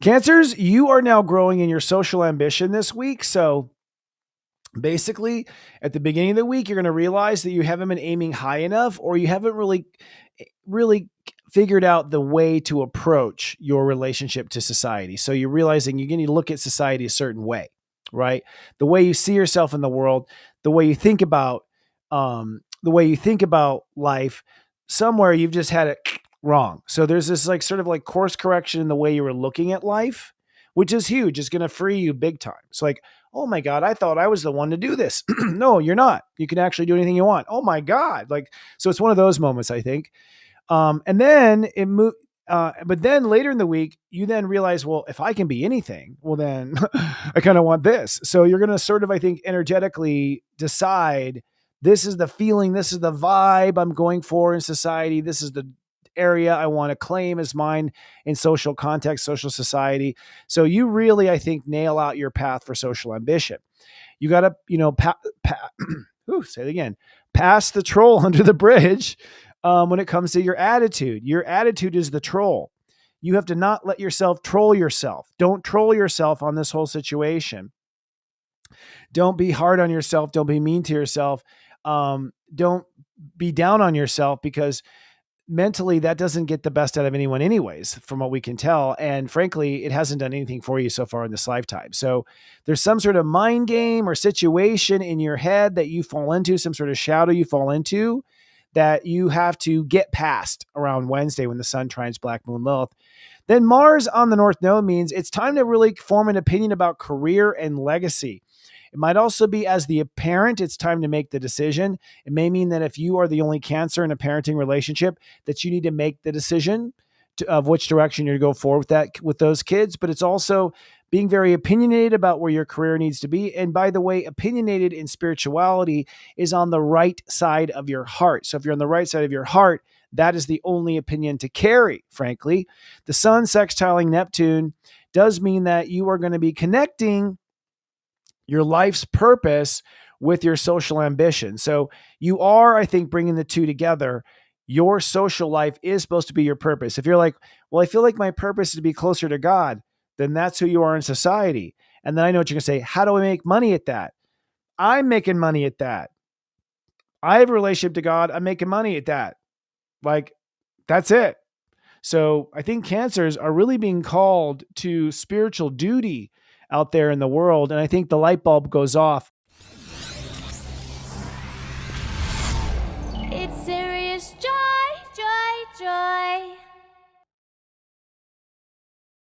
Cancers, you are now growing in your social ambition this week. So basically, at the beginning of the week, you're going to realize that you haven't been aiming high enough, or you haven't really figured out the way to approach your relationship to society. So you're realizing you need to look at society a certain way, right? The way you see yourself in the world, the way you think about, life. Somewhere you've just had it wrong. So there's this like sort of like course correction in the way you were looking at life, which is huge. It's going to free you big time. So like, oh my God, I thought I was the one to do this. No, you're not. You can actually do anything you want. Oh my God. Like, so it's one of those moments, I think. And then it moved. But then later in the week, you then realize, well, if I can be anything, well, then I kind of want this. So you're going to sort of, I think, energetically decide this is the feeling, this is the vibe I'm going for in society. This is the area I want to claim as mine in social context, social society. So you really, I think, nail out your path for social ambition. You got to, say it again, pass the troll under the bridge when it comes to your attitude. Your attitude is the troll. You have to not let yourself troll yourself. Don't troll yourself on this whole situation. Don't be hard on yourself. Don't be mean to yourself. Don't be down on yourself, because mentally that doesn't get the best out of anyone anyways, from what we can tell. And frankly, it hasn't done anything for you so far in this lifetime. So there's some sort of mind game or situation in your head that you fall into, some sort of shadow you fall into, that you have to get past around Wednesday when the sun trines Black Moon Lilith. Then Mars on the North Node means it's time to really form an opinion about career and legacy. It might also be, as the parent, it's time to make the decision. It may mean that if you are the only Cancer in a parenting relationship, that you need to make the decision of which direction you're going to go forward with those kids. But it's also being very opinionated about where your career needs to be. And by the way, opinionated in spirituality is on the right side of your heart. So if you're on the right side of your heart, that is the only opinion to carry, frankly. The sun sextiling Neptune does mean that you are going to be connecting your life's purpose with your social ambition. So you are, I think, bringing the two together. Your social life is supposed to be your purpose. If you're like, well, I feel like my purpose is to be closer to God, then that's who you are in society. And then I know what you're going to say. How do I make money at that? I'm making money at that. I have a relationship to God. I'm making money at that. Like, that's it. So I think Cancers are really being called to spiritual duty out there in the world. And I think the light bulb goes off. It's serious joy, joy, joy.